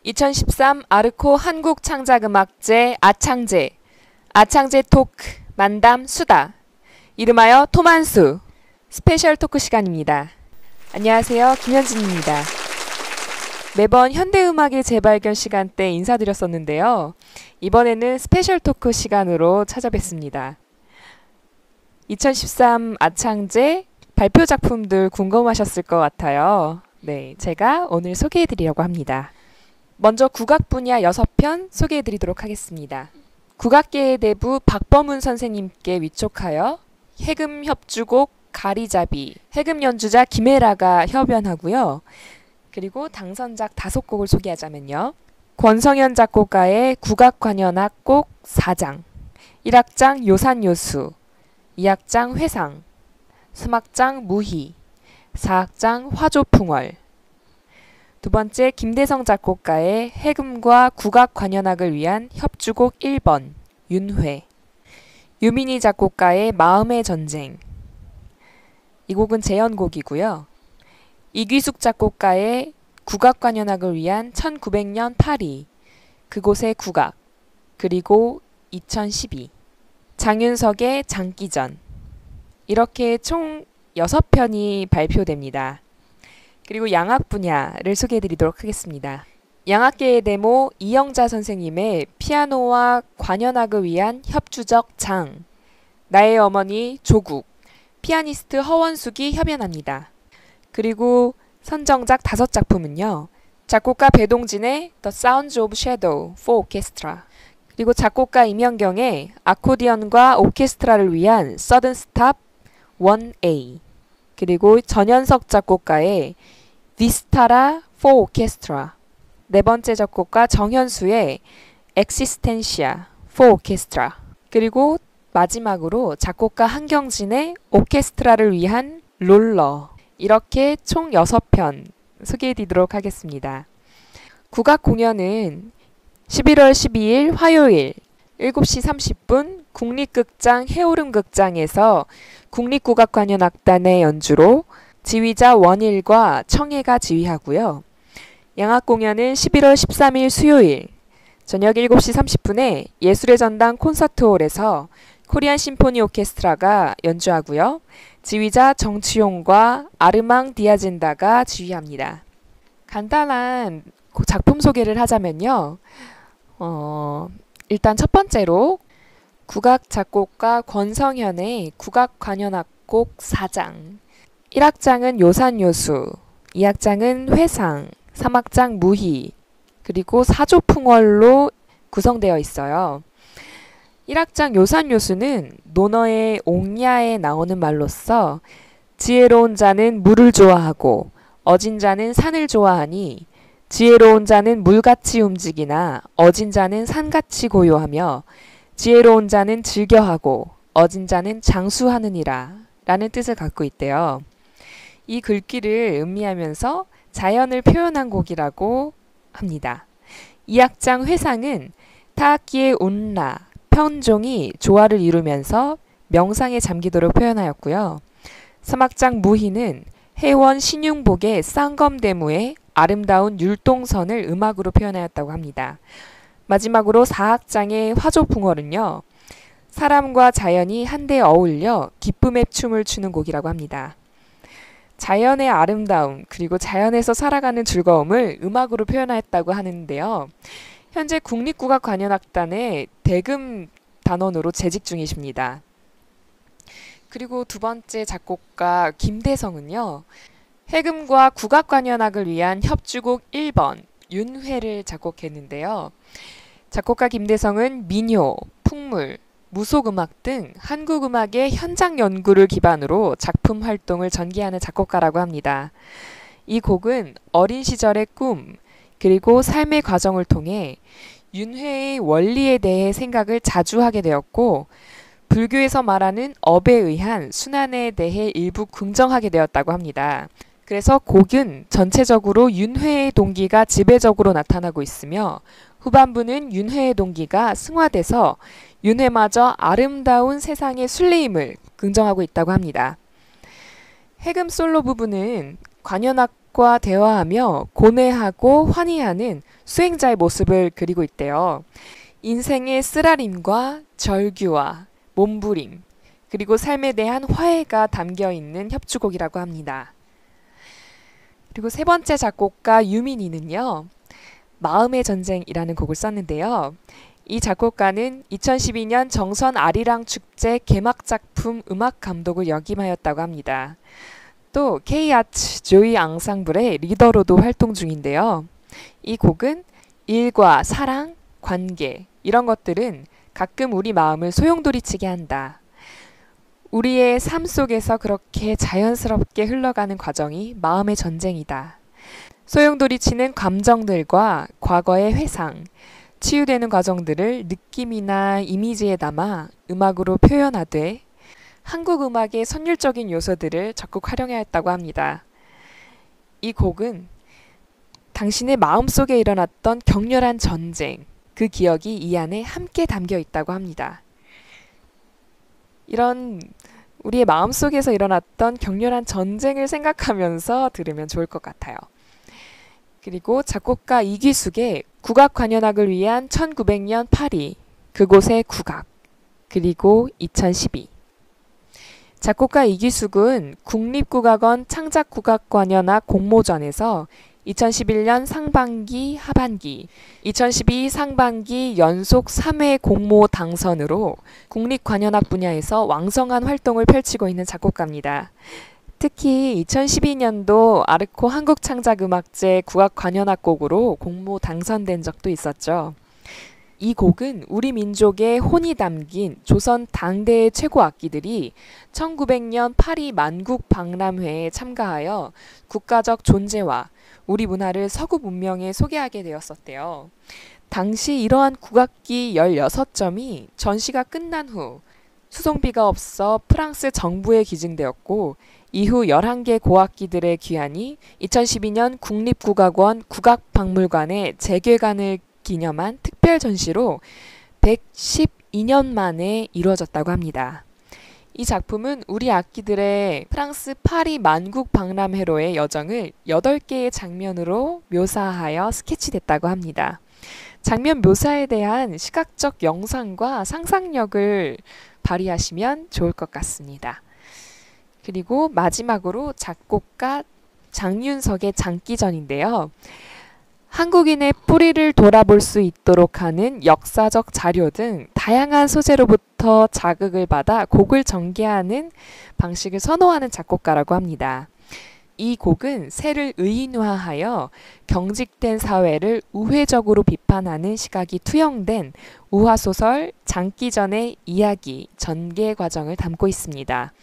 2013 아르코 한국창작음악제 아창제 토크 만담 수다 이름하여 토만수 스페셜 토크 시간입니다. 안녕하세요, 김현진입니다. 매번 현대음악의 재발견 시간대 인사드렸었는데요. 이번에는 스페셜 토크 시간으로 찾아뵙습니다. 2013 아창제 발표 작품들 궁금하셨을 것 같아요. 네, 제가 오늘 소개해드리려고 합니다. 먼저 국악 분야 6편 소개해드리도록 하겠습니다. 국악계의 대부 박범훈 선생님께 위촉하여 해금 협주곡 가리잡이, 해금 연주자 김혜라가 협연하고요. 그리고 당선작 5곡을 소개하자면요. 권성현 작곡가의 국악관현악 곡 4장, 1악장 요산요수, 2악장 회상, 3악장 무희, 4악장 화조풍월, 두 번째 김대성 작곡가의 해금과 국악관현악을 위한 협주곡 1번 윤회, 유민희 작곡가의 마음의 전쟁, 이 곡은 재연곡이고요. 이귀숙 작곡가의 국악관현악을 위한 1900년 파리, 그곳의 국악, 그리고 2012, 장윤석의 장기전, 이렇게 총 6편이 발표됩니다. 그리고 양악 분야를 소개해드리도록 하겠습니다. 양악계의 데모 이영자 선생님의 피아노와 관현악을 위한 협주적 장, 나의 어머니 조국, 피아니스트 허원숙이 협연합니다. 그리고 선정작 5작품은요. 작곡가 배동진의 The Sounds of Shadow for Orchestra, 그리고 작곡가 임현경의 아코디언과 오케스트라를 위한 Sudden Stop 1A, 그리고 전현석 작곡가의 비스타라 for Orchestra, 네 번째 작곡가 정현수의 Existentia for Orchestra, 그리고 마지막으로 작곡가 한경진의 오케스트라를 위한 롤러, 이렇게 총 6편 소개해드리도록 하겠습니다. 국악 공연은 11월 12일 화요일 7시 30분 국립극장 해오름극장에서 국립국악관현악단의 연주로 지휘자 원일과 청해가 지휘하고요. 양악 공연은 11월 13일 수요일 저녁 7시 30분에 예술의 전당 콘서트홀에서 코리안 심포니 오케스트라가 연주하고요. 지휘자 정치용과 아르망 디아젠다가 지휘합니다. 간단한 작품 소개를 하자면요. 일단 첫 번째로 국악 작곡가 권성현의 국악관현악 곡 4장, 1악장은 요산요수, 2악장은 회상, 3악장 무희, 그리고 사조풍월로 구성되어 있어요. 1악장 요산요수는 논어의 옥야에 나오는 말로써 지혜로운 자는 물을 좋아하고 어진 자는 산을 좋아하니 지혜로운 자는 물같이 움직이나 어진 자는 산같이 고요하며 지혜로운 자는 즐겨하고 어진 자는 장수하느니라 라는 뜻을 갖고 있대요. 이 글귀를 음미하면서 자연을 표현한 곡이라고 합니다. 2악장 회상은 타악기의 운라, 편종이 조화를 이루면서 명상에 잠기도록 표현하였고요. 3악장 무희는 해원 신용복의 쌍검대무의 아름다운 율동선을 음악으로 표현하였다고 합니다. 마지막으로 4악장의 화조풍월은요. 사람과 자연이 한데 어울려 기쁨의 춤을 추는 곡이라고 합니다. 자연의 아름다움 그리고 자연에서 살아가는 즐거움을 음악으로 표현하였다고 하는데요. 현재 국립국악관현악단의 대금 단원으로 재직 중이십니다. 그리고 두 번째 작곡가 김대성은요. 해금과 국악관현악을 위한 협주곡 1번 윤회를 작곡했는데요. 작곡가 김대성은 민요, 풍물, 무속음악 등 한국음악의 현장 연구를 기반으로 작품 활동을 전개하는 작곡가라고 합니다. 이 곡은 어린 시절의 꿈, 그리고 삶의 과정을 통해 윤회의 원리에 대해 생각을 자주 하게 되었고 불교에서 말하는 업에 의한 순환에 대해 일부 긍정하게 되었다고 합니다. 그래서 곡은 전체적으로 윤회의 동기가 지배적으로 나타나고 있으며 후반부는 윤회의 동기가 승화돼서 윤회마저 아름다운 세상의 순례임을 긍정하고 있다고 합니다. 해금 솔로 부분은 관현악 관객과 대화하며 고뇌하고 환희하는 수행자의 모습을 그리고 있대요. 인생의 쓰라림과 절규와 몸부림, 그리고 삶에 대한 화해가 담겨 있는 협주곡이라고 합니다. 그리고 세 번째 작곡가 유민희는요, 마음의 전쟁이라는 곡을 썼는데요. 이 작곡가는 2012년 정선 아리랑 축제 개막 작품 음악 감독을 역임하였다고 합니다. 또 K-아츠 조이 앙상블의 리더로도 활동 중인데요. 이 곡은 일과 사랑, 관계 이런 것들은 가끔 우리 마음을 소용돌이치게 한다. 우리의 삶 속에서 그렇게 자연스럽게 흘러가는 과정이 마음의 전쟁이다. 소용돌이치는 감정들과 과거의 회상, 치유되는 과정들을 느낌이나 이미지에 담아 음악으로 표현하되 한국 음악의 선율적인 요소들을 적극 활용해 했다고 합니다. 이 곡은 당신의 마음속에 일어났던 격렬한 전쟁, 그 기억이 이 안에 함께 담겨 있다고 합니다. 이런 우리의 마음속에서 일어났던 격렬한 전쟁을 생각하면서 들으면 좋을 것 같아요. 그리고 작곡가 이기숙의 국악관현악을 위한 1900년 파리, 그곳의 국악, 그리고 2012. 작곡가 이기숙은 국립국악원 창작국악관현악 공모전에서 2011년 상반기, 하반기, 2012 상반기 연속 3회 공모 당선으로 국립관현악 분야에서 왕성한 활동을 펼치고 있는 작곡가입니다. 특히 2012년도 아르코 한국창작음악제 국악관현악곡으로 공모 당선된 적도 있었죠. 이 곡은 우리 민족의 혼이 담긴 조선 당대의 최고 악기들이 1900년 파리 만국 박람회에 참가하여 국가적 존재와 우리 문화를 서구 문명에 소개하게 되었었대요. 당시 이러한 국악기 16점이 전시가 끝난 후 수송비가 없어 프랑스 정부에 기증되었고 이후 11개 고악기들의 귀환이 2012년 국립국악원 국악박물관의 재개관을 기념한 특별 전시로 112년 만에 이루어졌다고 합니다. 이 작품은 우리 악기들의 프랑스 파리 만국 박람회로의 여정을 8개의 장면으로 묘사하여 스케치됐다고 합니다. 장면 묘사에 대한 시각적 영상과 상상력을 발휘하시면 좋을 것 같습니다. 그리고 마지막으로 작곡가 장윤석의 장기전인데요. 한국인의 뿌리를 돌아볼 수 있도록 하는 역사적 자료 등 다양한 소재로부터 자극을 받아 곡을 전개하는 방식을 선호하는 작곡가라고 합니다. 이 곡은 새를 의인화하여 경직된 사회를 우회적으로 비판하는 시각이 투영된 우화소설 장기전의 이야기, 전개 과정을 담고 있습니다.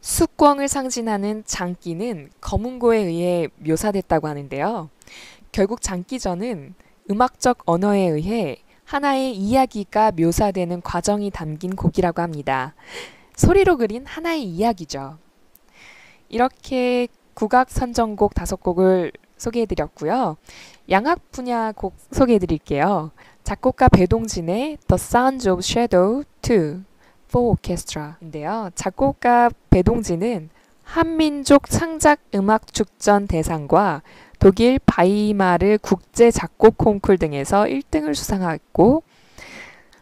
숙광을 상징하는 장기는 검은고에 의해 묘사됐다고 하는데요. 결국 장기전은 음악적 언어에 의해 하나의 이야기가 묘사되는 과정이 담긴 곡이라고 합니다. 소리로 그린 하나의 이야기죠. 이렇게 국악 선정곡 5곡을 소개해드렸고요. 양악 분야 곡 소개해드릴게요. 작곡가 배동진의 The Sounds of Shadow 2 for Orchestra인데요. 작곡가 배동진은 한민족 창작음악축전 대상과 독일 바이마르 국제 작곡 콩쿨 등에서 1등을 수상했고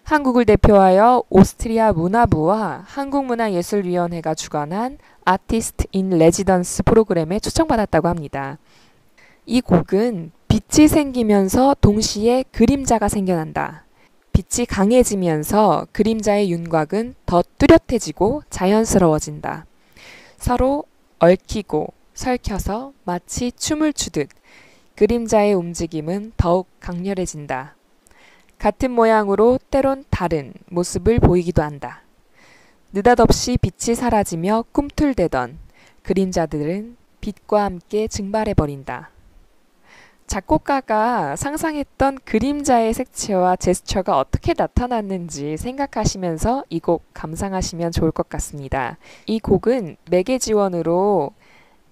한국을 대표하여 오스트리아 문화부와 한국문화예술위원회가 주관한 아티스트 인 레지던스 프로그램에 초청받았다고 합니다. 이 곡은 빛이 생기면서 동시에 그림자가 생겨난다. 빛이 강해지면서 그림자의 윤곽은 더 뚜렷해지고 자연스러워진다. 서로 얽히고 설켜서 마치 춤을 추듯 그림자의 움직임은 더욱 강렬해진다. 같은 모양으로 때론 다른 모습을 보이기도 한다. 느닷없이 빛이 사라지며 꿈틀대던 그림자들은 빛과 함께 증발해버린다. 작곡가가 상상했던 그림자의 색채와 제스처가 어떻게 나타났는지 생각하시면서 이 곡 감상하시면 좋을 것 같습니다. 이 곡은 매개 지원으로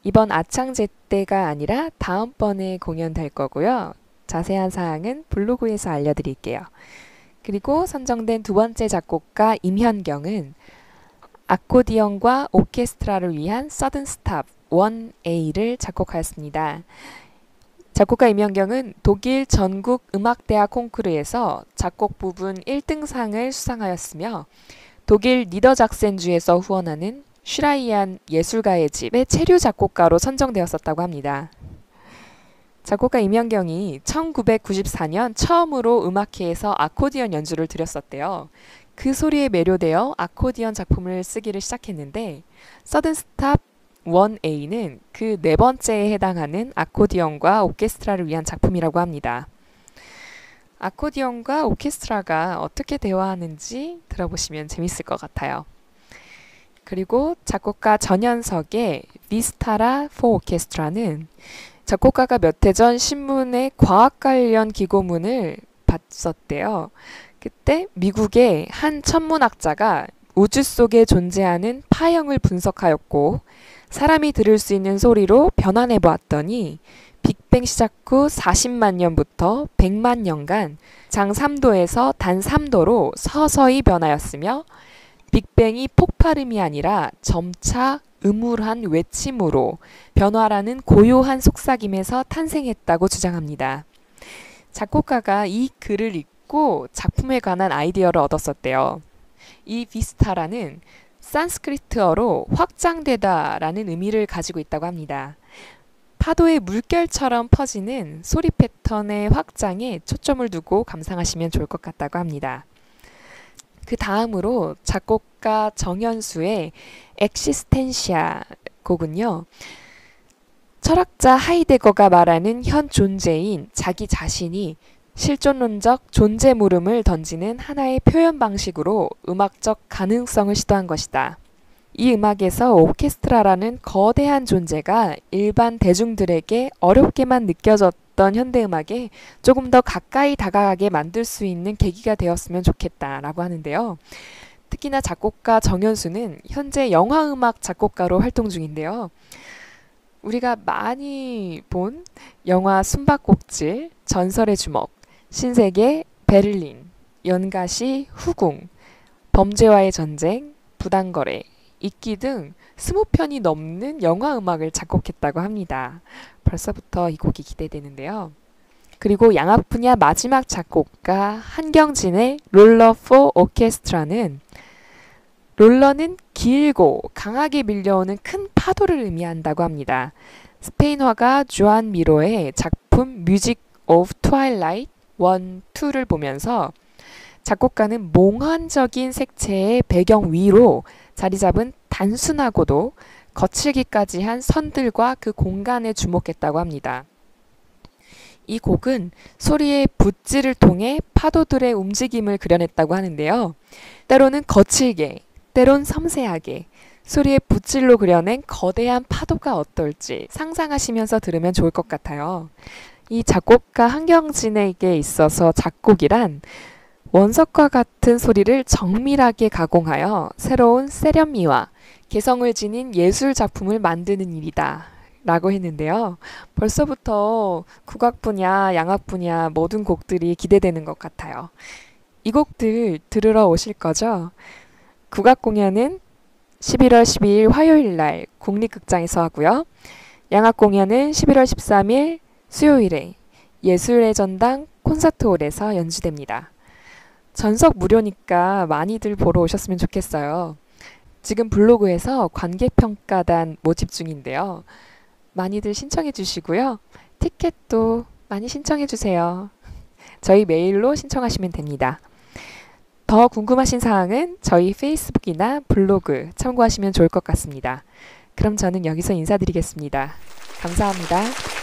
이번 아창제 때가 아니라 다음번에 공연될 거고요. 자세한 사항은 블로그에서 알려드릴게요. 그리고 선정된 두 번째 작곡가 임현경은 아코디언과 오케스트라를 위한 서든 스탑 1A를 작곡하였습니다. 작곡가 임현경은 독일 전국 음악대학 콩쿠르에서 작곡 부분 1등상을 수상하였으며 독일 니더작센주에서 후원하는 슈라이안 예술가의 집의 체류 작곡가로 선정되었었다고 합니다. 작곡가 임현경이 1994년 처음으로 음악회에서 아코디언 연주를 드렸었대요. 그 소리에 매료되어 아코디언 작품을 쓰기를 시작했는데 서든 스탑 1A는 그 네 번째에 해당하는 아코디언과 오케스트라를 위한 작품이라고 합니다. 아코디언과 오케스트라가 어떻게 대화하는지 들어보시면 재밌을 것 같아요. 그리고 작곡가 전현석의 비스타라 포 오케스트라는 작곡가가 몇 해 전 신문에 과학 관련 기고문을 봤었대요. 그때 미국의 한 천문학자가 우주 속에 존재하는 파형을 분석하였고 사람이 들을 수 있는 소리로 변환해 보았더니 빅뱅 시작 후 40만 년부터 100만 년간 장 3도에서 단 3도로 서서히 변하였으며 빅뱅이 폭발음이 아니라 점차 음울한 외침으로 변화라는 고요한 속삭임에서 탄생했다고 주장합니다. 작곡가가 이 글을 읽고 작품에 관한 아이디어를 얻었었대요. 이 비스타라는 산스크리트어로 확장되다 라는 의미를 가지고 있다고 합니다. 파도의 물결처럼 퍼지는 소리 패턴의 확장에 초점을 두고 감상하시면 좋을 것 같다고 합니다. 그 다음으로 작곡가 정현수의 엑시스텐시아 곡은요. 철학자 하이데거가 말하는 현 존재인 자기 자신이 실존론적 존재 물음을 던지는 하나의 표현 방식으로 음악적 가능성을 시도한 것이다. 이 음악에서 오케스트라라는 거대한 존재가 일반 대중들에게 어렵게만 느껴졌던 현대음악에 조금 더 가까이 다가가게 만들 수 있는 계기가 되었으면 좋겠다라고 하는데요. 특히나 작곡가 정현수는 현재 영화음악 작곡가로 활동 중인데요. 우리가 많이 본 영화 숨바꼭질, 전설의 주먹, 신세계, 베를린, 연가시, 후궁, 범죄와의 전쟁, 부당거래, 이끼 등 20편이 넘는 영화 음악을 작곡했다고 합니다. 벌써부터 이 곡이 기대되는데요. 그리고 양악 분야 마지막 작곡가 한경진의 롤러 포 오케스트라는 롤러는 길고 강하게 밀려오는 큰 파도를 의미한다고 합니다. 스페인 화가 주안 미로의 작품 뮤직 오브 트와일라이트 1, 2를 보면서 작곡가는 몽환적인 색채의 배경 위로 자리 잡은 단순하고도 거칠기까지 한 선들과 그 공간에 주목했다고 합니다. 이 곡은 소리의 붓질을 통해 파도들의 움직임을 그려냈다고 하는데요. 때로는 거칠게, 때론 섬세하게 소리의 붓질로 그려낸 거대한 파도가 어떨지 상상하시면서 들으면 좋을 것 같아요. 이 작곡가 한경진에게 있어서 작곡이란 원석과 같은 소리를 정밀하게 가공하여 새로운 세련미와 개성을 지닌 예술 작품을 만드는 일이다 라고 했는데요. 벌써부터 국악 분야, 양악 분야 모든 곡들이 기대되는 것 같아요. 이 곡들 들으러 오실 거죠? 국악 공연은 11월 12일 화요일 날 국립극장에서 하고요. 양악 공연은 11월 13일 수요일에 예술의 전당 콘서트홀에서 연주됩니다. 전석 무료니까 많이들 보러 오셨으면 좋겠어요. 지금 블로그에서 관객평가단 모집 중인데요. 많이들 신청해 주시고요. 티켓도 많이 신청해 주세요. 저희 메일로 신청하시면 됩니다. 더 궁금하신 사항은 저희 페이스북이나 블로그 참고하시면 좋을 것 같습니다. 그럼 저는 여기서 인사드리겠습니다. 감사합니다.